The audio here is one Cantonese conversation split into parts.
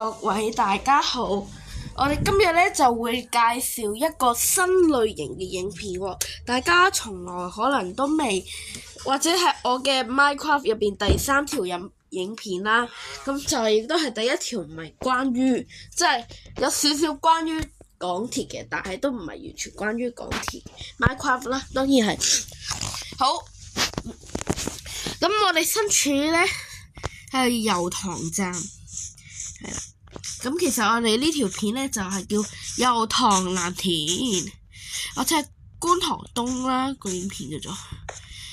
各位大家好，我哋今日咧就會介紹一個新類型嘅影片喎，大家從來可能都未，或者係我嘅 Minecraft 入邊第3條影片啦，咁就亦都係第一條，唔係關於，即係有少少關於港鐵嘅，但係都唔係完全關於港鐵 Minecraft 啦，當然係。好，咁我哋身處咧係油塘站，係啦。咁其實我哋呢條片咧就係叫油塘藍田，或者係觀塘東啦個影片叫做。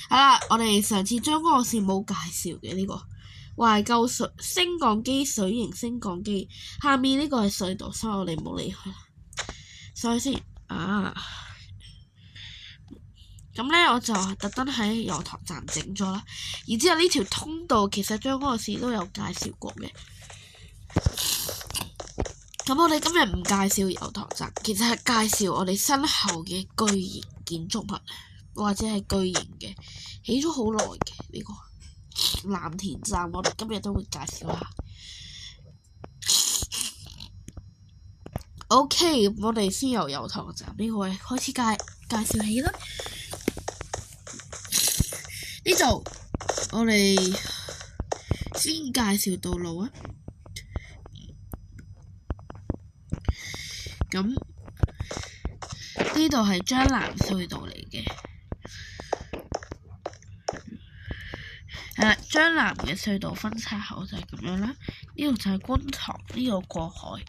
係啦，我哋上次將嗰個線冇介紹嘅呢個懷舊升降機水型升降機，下面呢個係隧道，所以我哋冇理佢啦。所以先咁咧我就特登喺油塘站整咗啦，然之後呢條通道其實將嗰個線都有介紹過嘅。咁我哋今日唔介紹油塘站，其實係介紹我哋身後嘅巨型建築物，或者係巨型嘅起咗好耐嘅呢個藍田站，我哋今日都會介紹下。OK，我哋先由油塘站呢個位開始介紹起啦。呢度我哋先介紹道路啊。咁呢度係將藍隧道嚟嘅，係啦，將藍嘅隧道分叉口就係咁樣啦。呢度就係觀塘，呢度過海，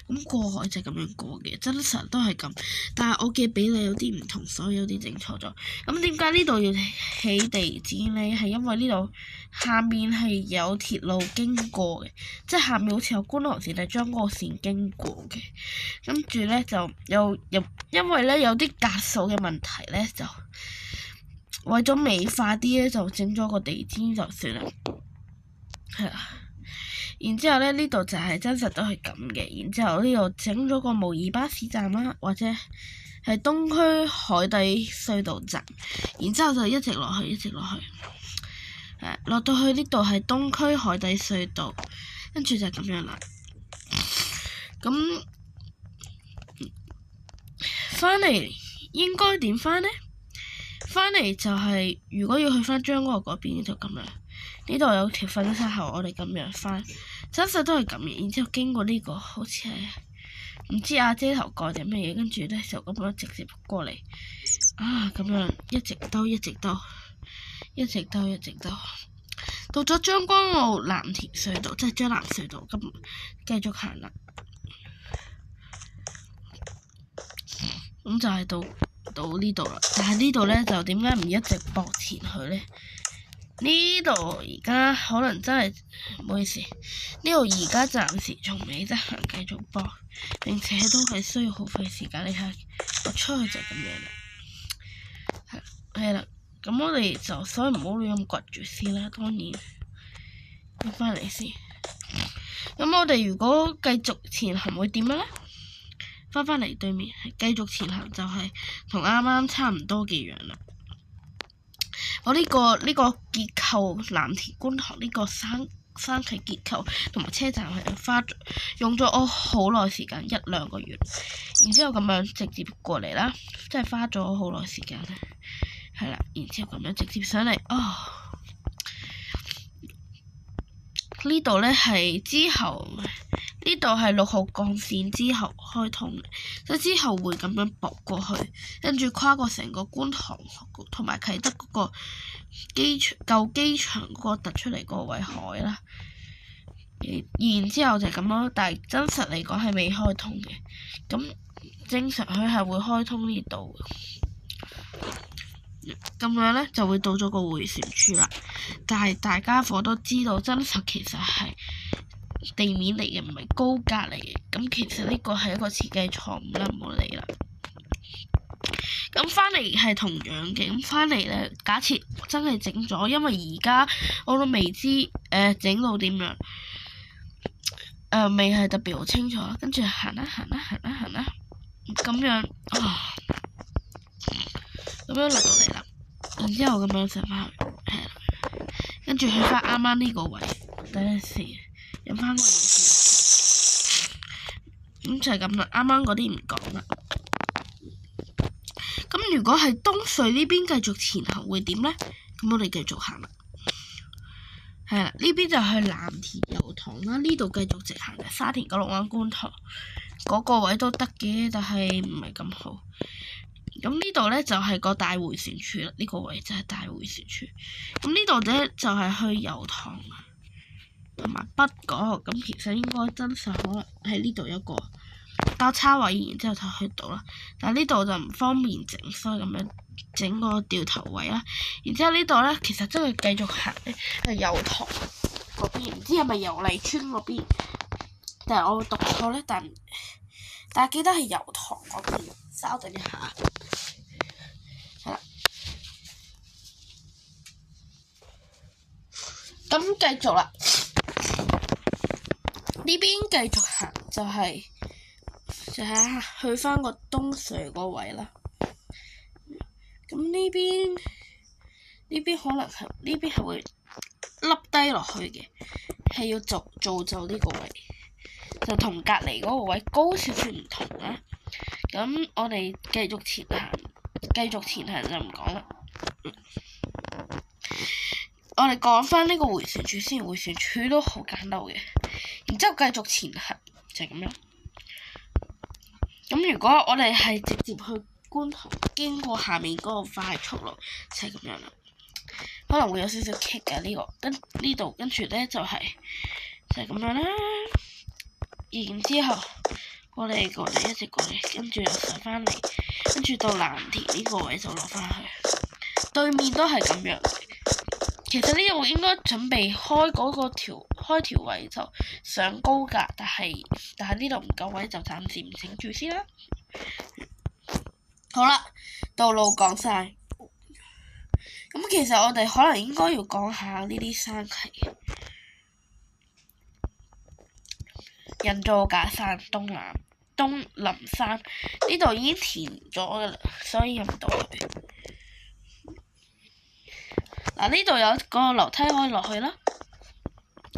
咁過海就咁樣過嘅，真實都係咁，但係我嘅比例有啲唔同，所以有啲整錯咗。咁點解呢度要起地氈呢？係因為呢度下面係有鐵路經過嘅，即係下面好似有觀塘線係將嗰個線經過嘅。跟住呢，就因為呢有啲格數嘅問題呢，就為咗美化啲呢，就整咗個地氈就算啦，係啦。然之後呢，呢度就係真實都係咁嘅。然之後呢度整咗個模擬巴士站啦，或者係東區海底隧道站。然之後就一直落去，落到去呢度係東區海底隧道，跟住就咁樣啦。咁返嚟應該點返呢？返嚟就係如果要去返將軍澳嗰邊就咁樣。呢度有條分叉口，我哋咁樣返，真實都係咁嘅。然之後經過呢個好似係唔知阿姐頭蓋定乜嘢，跟住咧就咁樣直接過嚟咁樣一直兜，到咗將軍澳藍田隧道，即係將藍隧道，咁繼續行啦。咁就係到呢度啦。但係呢度咧就點解唔一直駁前去咧？呢度而家可能真係唔好意思，呢度而家暫時仲未得閒繼續播，並且都係需要耗費時間。你睇我出去就咁樣啦，係啦，咁我哋就所以唔好亂咁掘住先啦。當然要返嚟先。咁我哋如果繼續前行會點樣咧？返嚟對面係繼續前行，就係同啱啱差唔多嘅樣啦。我呢個結構藍田觀塘呢個三期結構同埋車站係用咗我好耐時間，1-2個月，然之後咁樣直接過嚟啦，即係花咗好耐時間咧，係啦，然之後咁樣直接上嚟呢度咧係之後，呢度係6號幹線之後開通嘅，即係之後會咁樣駁過去，跟住跨過成個觀塘同埋啟德嗰個舊機場嗰個突出嚟嗰個位海啦。然之後就咁咯，但係真實嚟講係未開通嘅。咁正常佢係會開通呢度咁樣咧，就會到咗個迴旋處啦。但係大家伙都知道，真實其實係地面嚟嘅，唔係高架嚟嘅。咁其實呢個係一個設計錯誤啦，唔好理啦。咁返嚟係同樣嘅，咁返嚟咧，假設真係整咗，因為而家我都未知整到點樣，未係特別好清楚。跟住行啦，咁樣咁樣落到嚟啦，然之後咁樣上返去，係啦，跟住去返啱啱呢個位，等陣先，飲返個嘢先。咁就係咁啦，啱啱嗰啲唔講啦。咁如果係東隧呢邊繼續前行會點呢？咁我哋繼續行啦。係啦，呢邊就去藍田油塘啦，呢度繼續直行嘅沙田九龍灣觀塘嗰個位都得嘅，但係唔係咁好。咁呢度呢，就係個大迴旋處啦，呢個位就係大迴旋處。咁呢度呢，就係去油塘同埋北角，咁其實應該真實可能喺呢度有個交叉位，然之後就去到啦。但係呢度就唔方便整，所以咁樣整個掉頭位啦。然之後呢度呢，其實真係繼續行去油塘嗰邊，唔知係咪油麗邨嗰邊？但係我讀錯呢，但係記得係油塘嗰邊。稍等一下，係啦。咁繼續啦，呢邊繼續行就係去返個東隧個位啦。咁呢邊可能係呢邊係會凹低落去嘅，係要造就呢個位，就同隔離嗰個位高少少唔同啦。咁我哋繼續前行就唔講啦。我哋講返呢個迴旋處先，迴旋處都好簡陋嘅。然之後繼續前行就係咁樣。咁如果我哋係直接去觀塘，經過下面嗰個快速路就係咁樣啦。可能會有少少棘㗎呢個，跟住咧就係咁樣啦。然之後我哋一直過嚟，跟住又上返嚟，跟住到藍田呢個位就落返去。對面都係咁樣。其實呢度應該準備開條位就上高架，但係呢度唔夠位，就暫時唔整住先啦。好啦，道路講晒。咁其實我哋可能應該要講下呢啲山係人造假山、東林山呢度已經填咗㗎啦，所以入唔到去。嗱，呢度有個樓梯可以落去啦。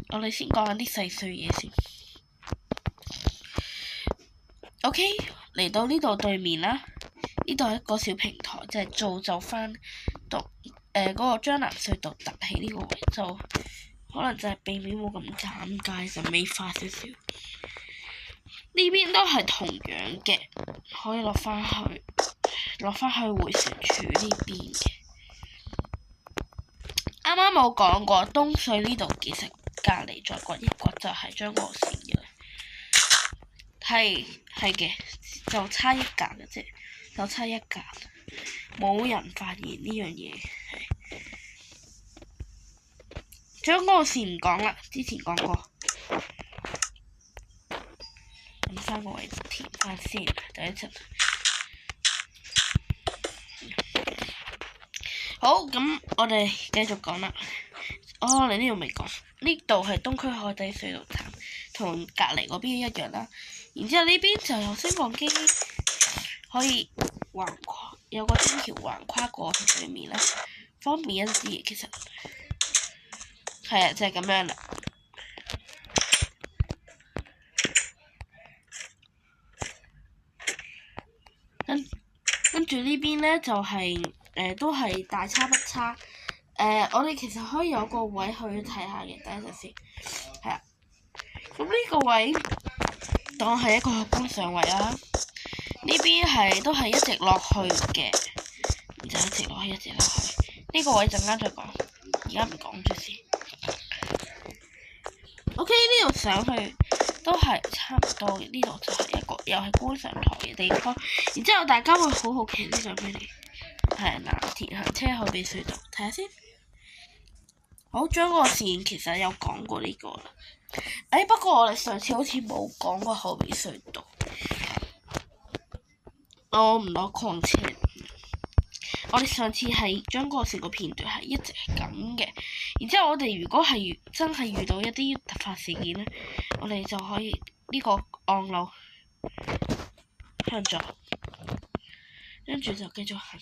我哋先講下啲細碎嘢先。OK， 嚟到呢度對面啦，呢度係一個小平台，即係造就返到嗰個將藍隧道凸起呢個位，就可能就係避免冇咁尷尬，就美化少少。呢邊都係同樣嘅，可以落返去迴旋處呢邊嘅。啱啱冇講過東隧呢度，其實隔離再掘一掘就係將軍澳線嘅啦。係嘅，就差一格嘅啫，就差一格，冇人發現呢樣嘢。將軍澳線唔講啦，之前講過。揾翻個位置填翻先，等一陣。好，咁我哋繼續講啦。我哋呢度未講，呢度係東區海底隧道站，同隔離嗰邊一樣啦。然之後呢邊就有升降機，可以有個天橋橫跨過去對面啦，方便一啲其實。係啊，就係咁樣啦。跟住呢邊呢，就係都係大差不差。我哋其實可以有個位去睇下嘅，等一陣先。係啊，咁呢個位當係一個觀賞位啦。呢邊都係一直落去嘅，就一直落去。呢個位陣間再講，而家唔講住先。OK， 呢度上去都係差唔多嘅，呢度就係一個又係觀賞台嘅地方。然之後大家會好好奇呢上邊嚟，係藍田行車後備隧道，睇下先。好，將軍澳線其實有講過呢個啦。不過我哋上次好似冇講過後備隧道。我唔攞礦車。我哋上次係將軍澳線個片段係一直係咁嘅。然之後我哋如果係真係遇到一啲突發事件呢，我哋就可以呢個按鈕向左，跟住就繼續行，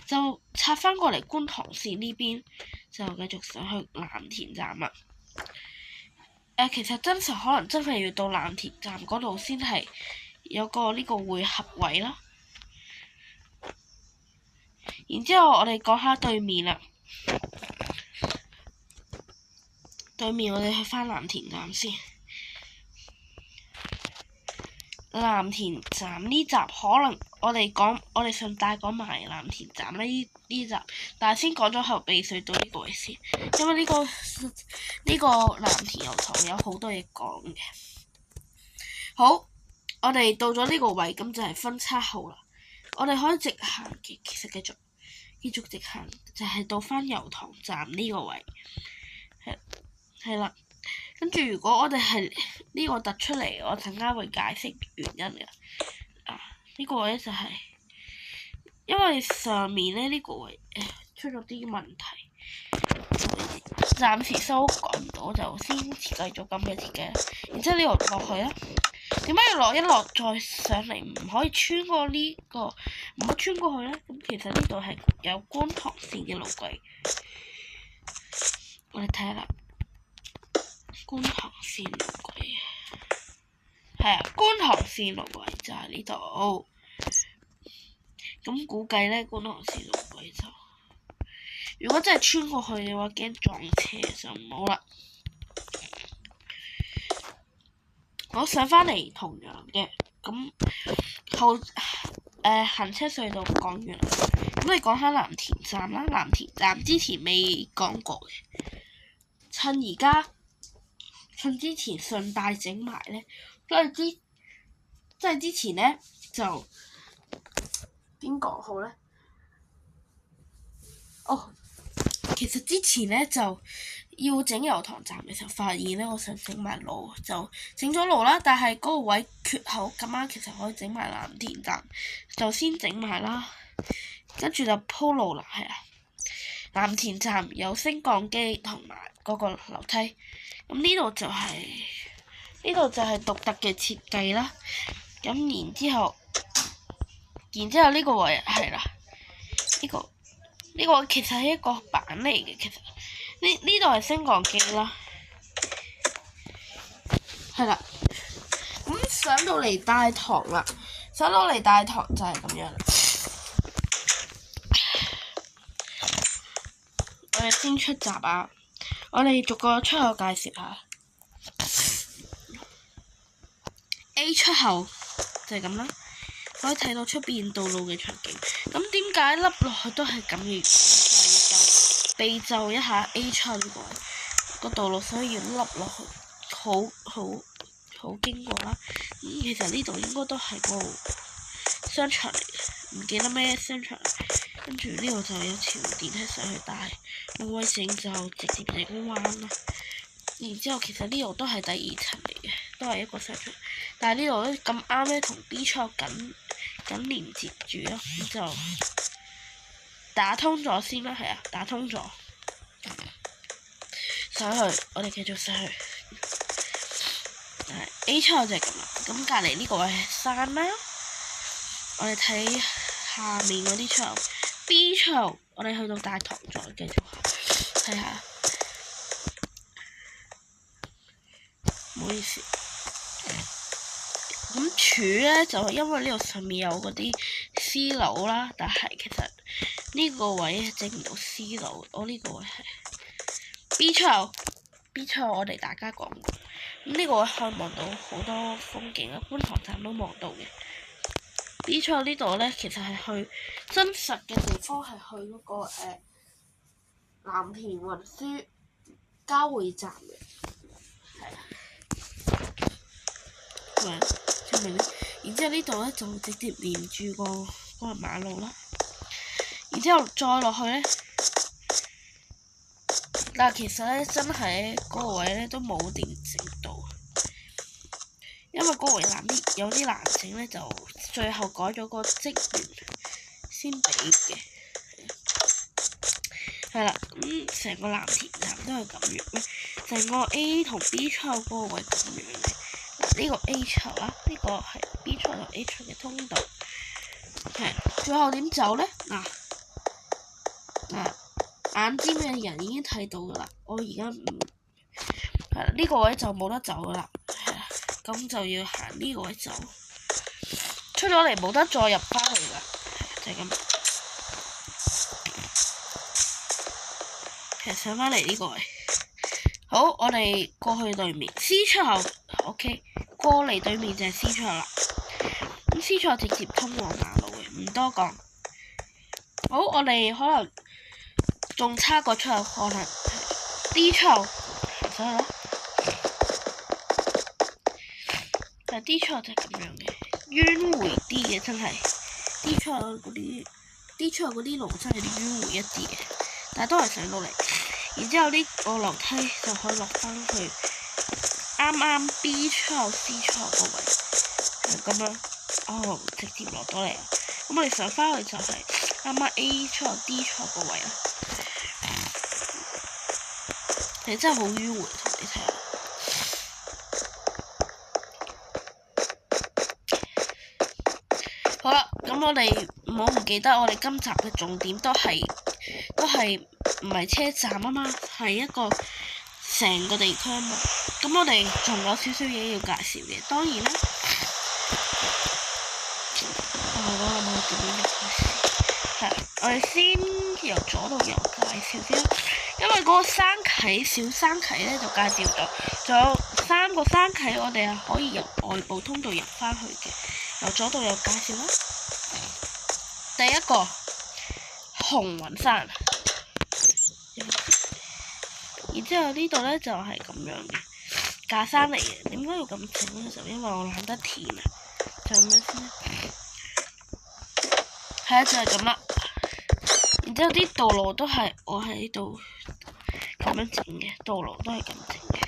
就插返過嚟觀塘線呢邊，就繼續上去藍田站啦。其實真實可能真係要到藍田站嗰度先係有個呢個匯合位啦。然之後我哋講下對面啦，對面我哋去返藍田站先。藍田站呢集可能我哋順帶講埋藍田站呢集，但係先講咗後備隧道呢個位先，因為呢個藍田油塘有好多嘢講嘅。好，我哋到咗呢個位，咁就係分叉號啦。我哋可以直行嘅，其實繼續直行，就係到返油塘站呢個位，係啦。跟住如果我哋係呢個突出嚟，我陣間會解釋原因嘅。呢個位就係因為上面呢個位出咗啲問題，暫時修改唔到，就先設計咗咁嘅設計。然之後呢度落去啦，點解要落一落再上嚟？唔可以穿過呢個，唔可以穿過去咧？咁其實呢度係有觀塘線嘅路軌，我哋睇下啦。觀塘線路軌係啊，觀塘線路軌就係呢度。咁估計咧，觀塘線路軌就如果真係穿過去嘅話，驚撞車就唔好啦。我上返嚟同樣嘅，咁行車隧道講完啦，咁你講下藍田站啦。藍田站之前未講過嘅，趁之前順帶整埋咧，即係之前咧就點講好咧？其實之前咧就要整油塘站嘅時候，發現咧我想整埋路，就整咗路啦。但係嗰個位缺口咁啱，其實可以整埋藍田站，就先整埋啦。跟住就鋪路啦，係啊。藍田站有升降機同埋嗰個樓梯。咁呢度就係獨特嘅設計啦。咁然之後呢個位係啦，呢個其實係一個板嚟嘅。其實呢度係升降機啦，係啦。咁上到嚟大堂啦，就係咁樣。我哋先出閘啊！我哋逐個出口介紹下。A 出口就係咁啦，可以睇到出邊道路嘅場景。咁點解凹落去都係咁嘅原因？就備就一下 A 出口呢個道路，所以要凹落去，好經過啦。其實呢度應該都係個商場嚟嘅，唔記得咩商場。跟住呢度就有條電梯上去，但係冇位整就直接整彎啦。然之後其實呢度都係第2層嚟嘅，都係一個商場。但係呢度咧咁啱咧同 B 出緊連接住咯，咁就打通咗先啦，係啊，打通咗。上去，我哋繼續上去。A 出口就係咁啦，咁隔離呢個係山啦。我哋睇下面嗰啲出口。B 出口，我哋去到大堂再繼續睇下。唔好意思。咁柱咧就因為呢度上面有嗰啲絲樓啦，但係其實呢個位整唔到絲樓。我呢個位係 B 出口我哋大家講過。咁呢個位可以望到好多風景啊，觀塘站都望到嘅。B 出口呢度咧，其實係去真實嘅地方，係去嗰個藍田運輸交匯站嘅，係啊。出面咧，然之後呢度咧就直接連住嗰個馬路啦。然之後再落去咧，但其實咧真係嗰個位咧都冇點整到，因為嗰個位有啲難整咧，就最後改咗個職員先俾嘅。係啦，咁成個藍田站都係咁樣咧，成個 A 同 B 出口嗰個位咁樣嘅。呢個 A 出口啦，呢個係 B 出同 A 出嘅通道。係，最後點走咧？眼尖嘅人已經睇到噶啦。我而家係啦，呢個位就冇得走噶啦，係啦，咁就要行呢個位走，出咗嚟冇得再入翻去噶，就係咁。其實上翻嚟呢個位，好，我哋過去對面 C 出口 ，OK， 過嚟對面就係 C 出口啦。咁 C 出口直接通往馬路嘅，唔多講。好，我哋可能仲差個出口，可能 D 出口，所以咧，但係 D 出口就係咁樣嘅，迂迴啲嘅真係 D 出口嗰啲路真係迂迴一啲嘅，但係都係上到嚟。然之後呢個樓梯就可以落翻去啱啱 B 出口 C 出口個位，係咁樣。哦，直接落到嚟啊！咁我哋上翻去就係啱啱 A 出口 D 出口個位啦。你真係好迂迴，同你睇下。好啦，咁我哋唔好唔記得，我哋今集嘅重點都係唔係車站啊嘛，係一個成個地區啊嘛。咁我哋仲有少少嘢要介紹嘅，當然啦。我哋先由左到右介紹先，因為嗰個山溪小山溪咧就介紹咗，仲有3個山溪我哋係可以由外部通道入翻去嘅，由左到右介紹啦。第一個紅雲山，然之後呢度咧就係咁樣嘅假山嚟嘅，點解要咁整咧？就因為我懶得填啊，就咁樣先。係啊，就係咁啦。然之後啲道路都係我喺度咁樣整嘅，道路都係咁整嘅。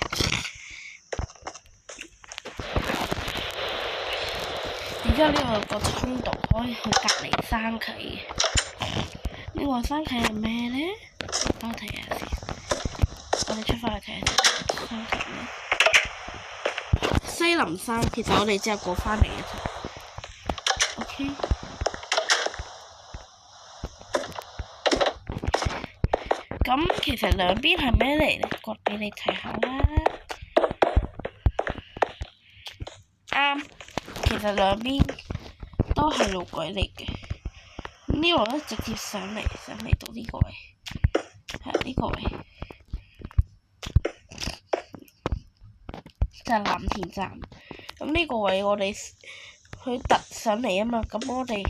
然之後呢個通道可以去隔離山溪嘅。呢個山溪係咩咧？我睇下先。我哋出翻去睇下山溪咧。西林山其實我哋只係過翻嚟嘅啫。OK。咁其實兩邊係咩嚟咧？割俾你睇下啦。啱，其實兩邊都係路軌嚟嘅。呢個咧直接上嚟到呢個位，係呢個位，就係藍田站。咁呢個位我哋佢突上嚟啊嘛，咁我哋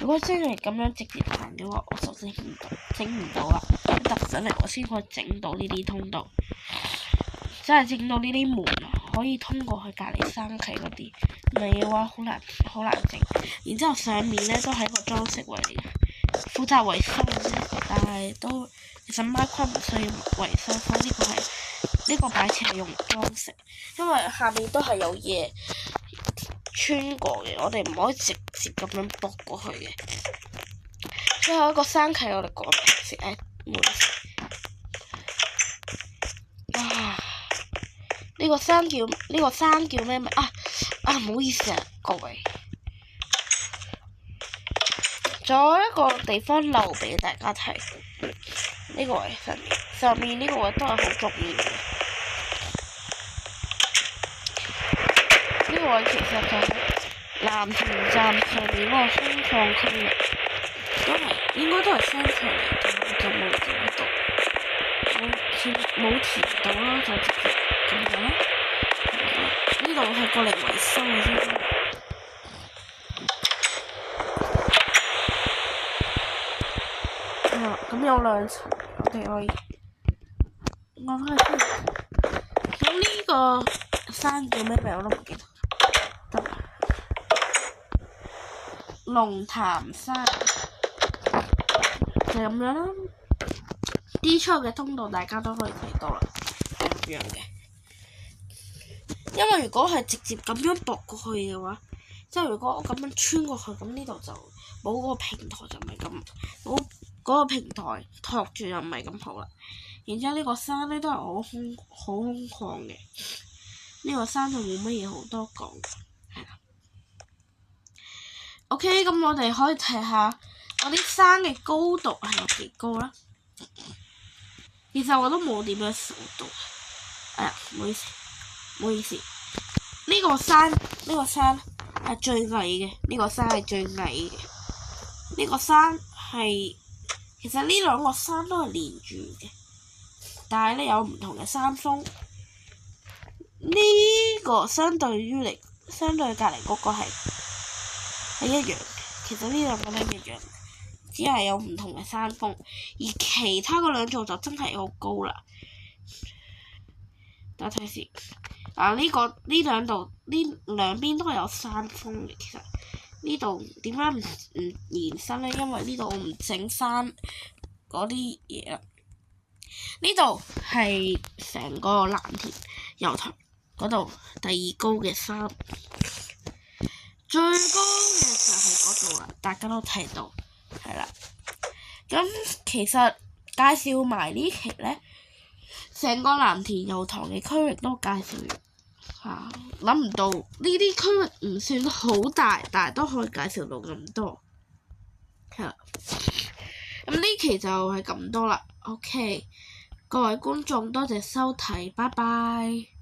如果真係咁樣直接行嘅話，我就整唔到啦。突上嚟我先可以整到呢啲通道，真係整到呢啲門可以通過去隔離山溪嗰啲，唔係嘅話好難整。然之後上面咧都係一個裝飾位嚟嘅，負責維修嘅啫，但係都其實Minecraft唔需要維修，所以呢個擺設係用裝飾，因為下面都係有嘢穿過嘅，我哋唔可以直接咁樣駁過去嘅。最後一個山溪我哋講先，呢個山叫咩名啊？唔好意思啊，各位，仲有一個地方留俾大家睇，呢個位上面呢個位都係好重要嘅。呢個位其實就係藍田站上面嗰個空曠區域，應該都係商場嚟嘅，就冇整到，冇填到啦，就直接咁樣啦。呢度係過嚟維修嘅啫。咁有2層，我哋可以按翻去先。咁呢個山叫咩名我都唔記得。得。龍潭山就咁樣啦。D 出嘅通道大家都可以睇到啦，係咁樣嘅。因為如果係直接咁樣駁過去嘅話，即係如果我咁樣穿過去，咁呢度就冇嗰個平台，就唔係咁冇嗰個平台托住，就唔係咁好啦。然之後呢個山咧都係好空曠嘅，呢個山就冇乜嘢好多講，係啦。OK，咁我哋可以睇下我啲山嘅高度係有幾高啦。其實我都冇點樣數到，唔好意思，唔好意思。呢個山係最矮嘅，呢個山係最矮嘅。呢個山係其實呢兩個山都係連住嘅，但係咧有唔同嘅山峰。呢個相對隔離嗰個係一樣，其實呢兩個都一樣，只係有唔同嘅山峰，而其他嗰兩座就真係好高啦。等睇先，呢兩邊都係有山峰嘅。其實呢度點解唔延伸咧？因為呢度我唔整山嗰啲嘢啦。呢度係成個藍田油塘嗰度第二高嘅山，最高嘅就係嗰度啦。大家都睇到，係啦。咁其實介紹埋呢期咧，成個藍田油塘嘅區域都介紹完嚇。諗唔到呢啲區域唔算好大，但係都可以介紹到咁多，係啦。咁呢期就係咁多啦。OK，各位觀眾多謝收睇，拜拜。